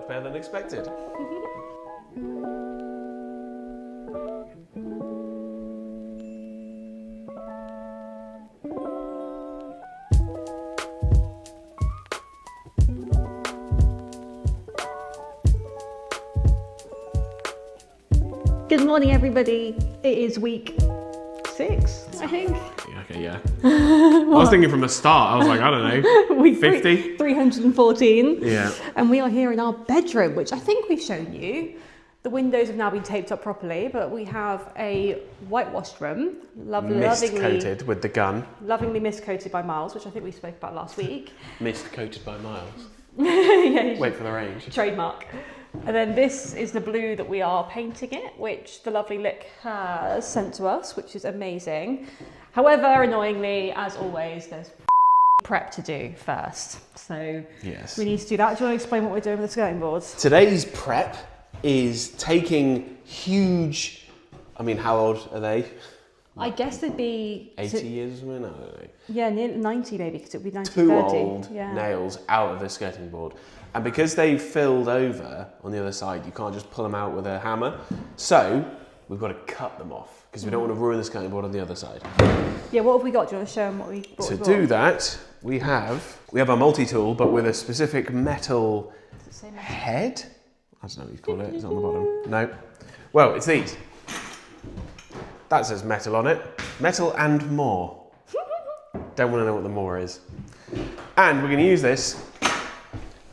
better than expected. Good morning, everybody. It is week 6, I think. Okay, yeah. I was thinking from the start, I was like, I don't know, Week 50? 314. Yeah. And we are here in our bedroom, which I think we've shown you. The windows have now been taped up properly, but we have a whitewashed room. Mist-coated with the gun. Lovingly mist-coated by Miles, which I think we spoke about last week. Mist-coated by Miles. Yeah, Wait for the range. trademark. And then this is the blue that we are painting it, which the lovely Lick has sent to us, which is amazing. However, annoyingly, as always, there's prep to do first. So yes, we need to do that. Do you want to explain what we're doing with the skirting boards? Today's prep is taking huge, I mean, how old are they? I guess they'd be 80 years or something? I don't know. Yeah, near 90 maybe, because it would be 90, 2 30. old Yeah. nails out of the skirting board. And because they've filled over on the other side, you can't just pull them out with a hammer. So we've got to cut them off because we don't want to ruin the skirting board on the other side. Yeah, what have we got? Do you want to show them what we bought? To do that, we have a multi-tool, but with a specific metal head. I don't know what you call it. It's on the bottom. No. Well, it's these. That says metal on it. Metal and more. Don't want to know what the more is. And we're going to use this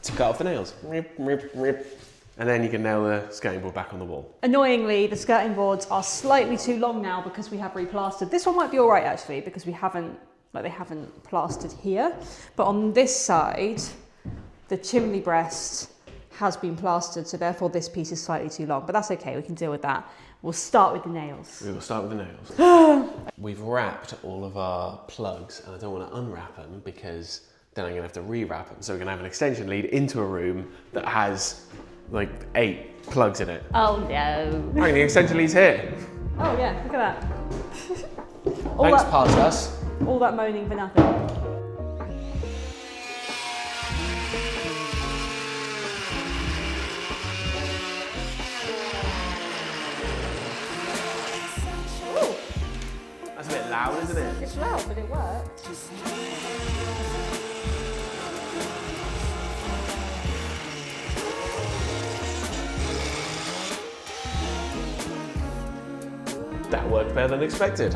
to cut off the nails. Rip, rip, rip. And then you can nail the skirting board back on the wall. Annoyingly, the skirting boards are slightly too long now because we have replastered. This one might be all right actually because they haven't plastered here. But on this side, the chimney breast has been plastered, so therefore this piece is slightly too long. But that's okay, we can deal with that. We'll start with the nails. We will start with the nails. We've wrapped all of our plugs and I don't want to unwrap them because then I'm going to have to re-wrap them. So we're going to have an extension lead into a room that has like 8 plugs in it. Oh no. Right, the extension lead's here. Oh yeah, look at that. Thanks, past us. All that moaning for nothing. That's a bit loud, isn't it? It's loud, but it worked. That worked better than expected.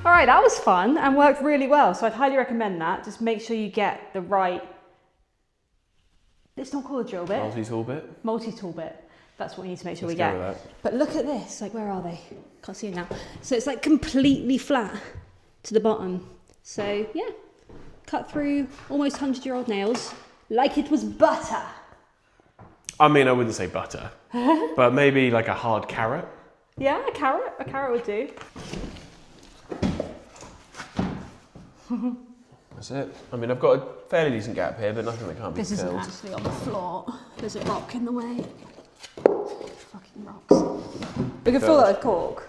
All right, that was fun and worked really well. So I'd highly recommend that. Just make sure you get the right, it's not called a drill bit. Multi-tool bit. Multi-tool bit. That's what we need to make sure Let's we get. go with that. But look at this, like where are they? Can't see it now. So it's like completely flat to the bottom. So yeah, cut through almost 100-year-old nails like it was butter. I mean, I wouldn't say butter, but maybe like a hard carrot. Yeah, a carrot would do. That's it. I mean, I've got a fairly decent gap here, but nothing that can't be This isn't filled. actually on the floor. There's a rock in the way. Fucking rocks. We can fill that with cork.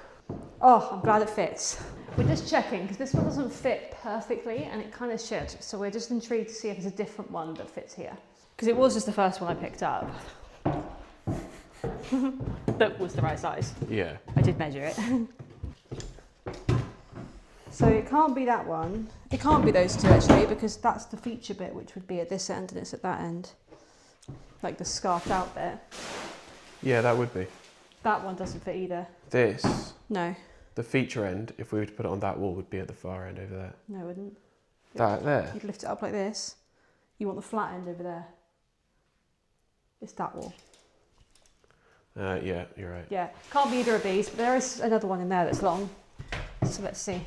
Oh, I'm glad it fits. We're just checking because this one doesn't fit perfectly and it kind of should. So we're just intrigued to see if there's a different one that fits here. Because it was just the first one I picked up. That was the right size. Yeah. I did measure it. So it can't be that one. It can't be those two actually because that's the feature bit which would be at this end and it's at that end. Like the scarfed out bit. Yeah, that would be. That one doesn't fit either. This, No. the feature end, if we were to put it on that wall, would be at the far end over there. No, it wouldn't. That there. You'd lift it up like this. You want the flat end over there. It's that wall. Yeah, you're right. Yeah, can't be either of these, but there is another one in there that's long. So let's see.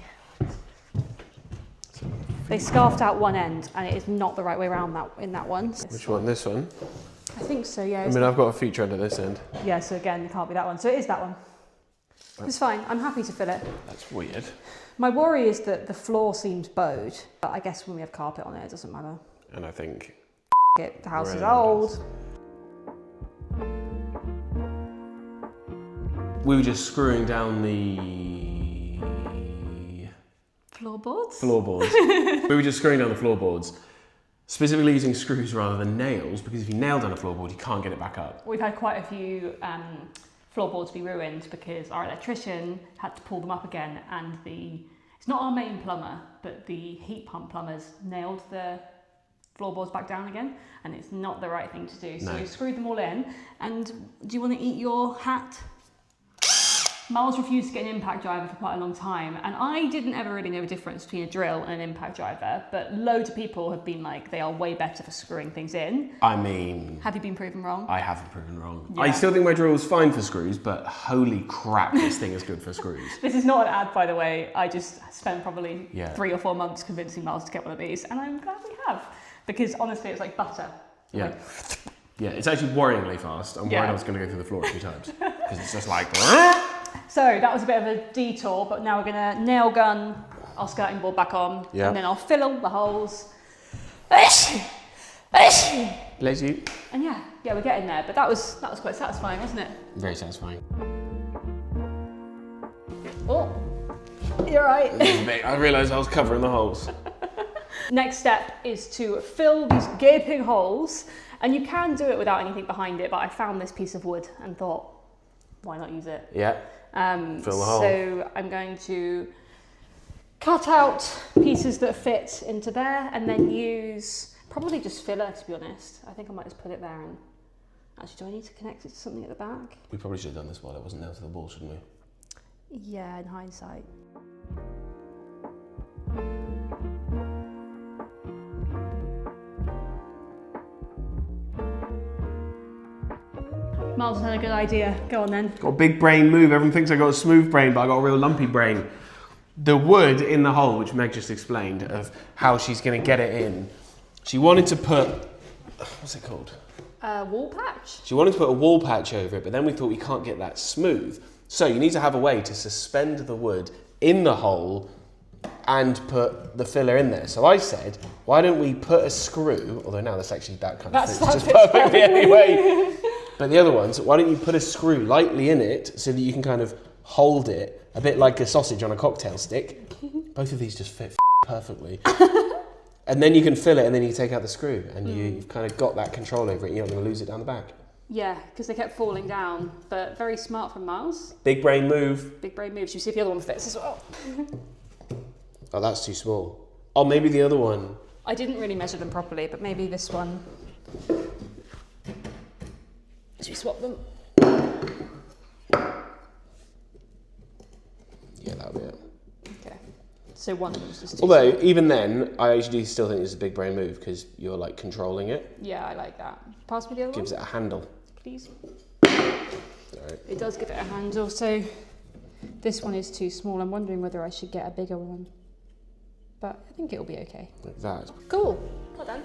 They scarfed out one end and it is not the right way around in that one. Which one? This one? I think so, yeah. I mean, I've got a feature end at this end. Yeah, so again, it can't be that one. So it is that one. It's fine, I'm happy to fill it. That's weird. My worry is that the floor seems bowed, but I guess when we have carpet on it, it doesn't matter. And I think It, the house we're is in an old. We were just screwing down the Floorboards? floorboards. We were just screwing down the floorboards Specifically using screws rather than nails, because if you nail down a floorboard, you can't get it back up. We've had quite a few floorboards be ruined because our electrician had to pull them up again, and it's not our main plumber, but the heat pump plumbers nailed the floorboards back down again, and it's not the right thing to do. So we screwed them all in. And do you want to eat your hat? Miles refused to get an impact driver for quite a long time, and I didn't ever really know the difference between a drill and an impact driver, but loads of people have been like, they are way better for screwing things in. I mean... Have you been proven wrong? I haven't proven wrong. Yeah. I still think my drill is fine for screws, but holy crap, this thing is good for screws. This is not an ad, by the way. I just spent probably 3 or 4 months convincing Miles to get one of these, and I'm glad we have, because honestly, it's like butter. Yeah. Yeah, it's actually worryingly fast. I'm worried I was going to go through the floor a few times, because it's just like... So that was a bit of a detour, but now we're going to nail gun our skirting board back on, and then I'll fill all the holes. Bless you. And yeah, we're getting there. But that was quite satisfying, wasn't it? Very satisfying. Oh, you're right. I realised I was covering the holes. Next step is to fill these gaping holes, and you can do it without anything behind it, but I found this piece of wood and thought, why not use it? Yeah. Fill the hole. So I'm going to cut out pieces that fit into there, and then use probably just filler, to be honest. I think I might just put it there. And actually, do I need to connect it to something at the back? We probably should have done this while it wasn't nailed to the wall, shouldn't we? Yeah, in hindsight. Miles had a good idea. Go on then. Got a big brain move. Everyone thinks I got a smooth brain, but I got a real lumpy brain. The wood in the hole, which Meg just explained, of how she's going to get it in. She wanted to put, what's it called? A wall patch? She wanted to put a wall patch over it, but then we thought we can't get that smooth. So you need to have a way to suspend the wood in the hole and put the filler in there. So I said, why don't we put a screw, although now that's actually that kind of fits just perfectly anyway. But the other ones, why don't you put a screw lightly in it so that you can kind of hold it, a bit like a sausage on a cocktail stick. Both of these just fit perfectly. And then you can fill it, and then you take out the screw, and you've kind of got that control over it. You're not going to lose it down the back. Yeah, because they kept falling down, but very smart from Miles. Big brain move. Big brain move. Should we see if the other one fits as well? Oh, that's too small. Oh, maybe the other one. I didn't really measure them properly, but maybe this one. Should we swap them? Yeah, that'll be it. Okay. So one of them's just too Although, small. even then, I actually still think it's a big brain move because you're like controlling it. Yeah, I like that. Pass me the other Gives one. it a handle. Please. Alright. It does give it a handle, so this one is too small. I'm wondering whether I should get a bigger one. But I think it'll be okay. Like that. Cool. Well done.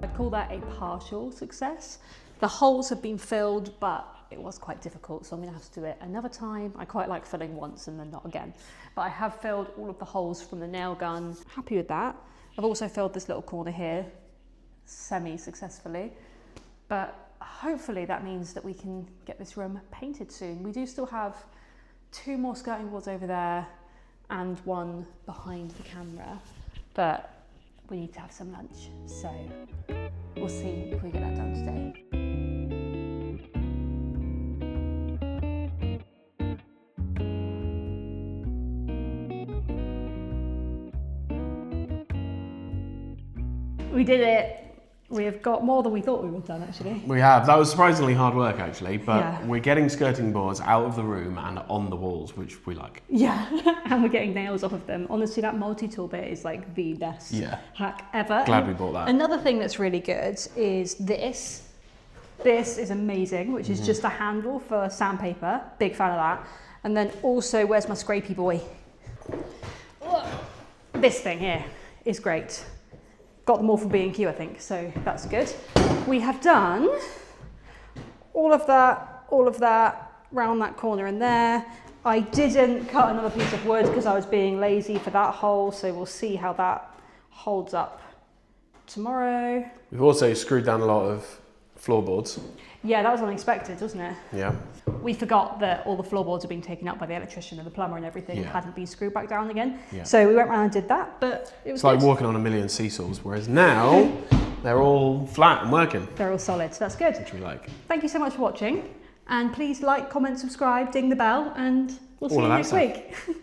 I'd call that a partial success. The holes have been filled, but it was quite difficult, so I'm going to have to do it another time. I quite like filling once and then not again. But I have filled all of the holes from the nail gun. Happy with that. I've also filled this little corner here semi-successfully. But hopefully that means that we can get this room painted soon. We do still have 2 more skirting boards over there and one behind the camera. But we need to have some lunch, so we'll see if we get that done today. We did it. We have got more than we thought we would have done, actually. We have. That was surprisingly hard work, actually, but Yeah. we're getting skirting boards out of the room and on the walls, which we like. Yeah, and we're getting nails off of them. Honestly, that multi-tool bit is like the best hack ever. Glad we bought that. Another thing that's really good is this. This is amazing, which is just a handle for sandpaper. Big fan of that. And then also, where's my scrapey boy? This thing here is great. Got them all from B&Q, I think, so that's good. We have done all of that round that corner in there. I didn't cut another piece of wood because I was being lazy for that hole, so we'll see how that holds up tomorrow. We've also screwed down a lot of floorboards. Yeah, that was unexpected, wasn't it? Yeah. We forgot that all the floorboards had been taken up by the electrician and the plumber and everything, and hadn't been screwed back down again. Yeah. So we went round and did that, but it was It's like good. walking on a million seesaws, whereas now they're all flat and working, They're all solid, so that's good. which we like. Thank you so much for watching, and please like, comment, subscribe, ding the bell, and we'll see All you of that next stuff. week.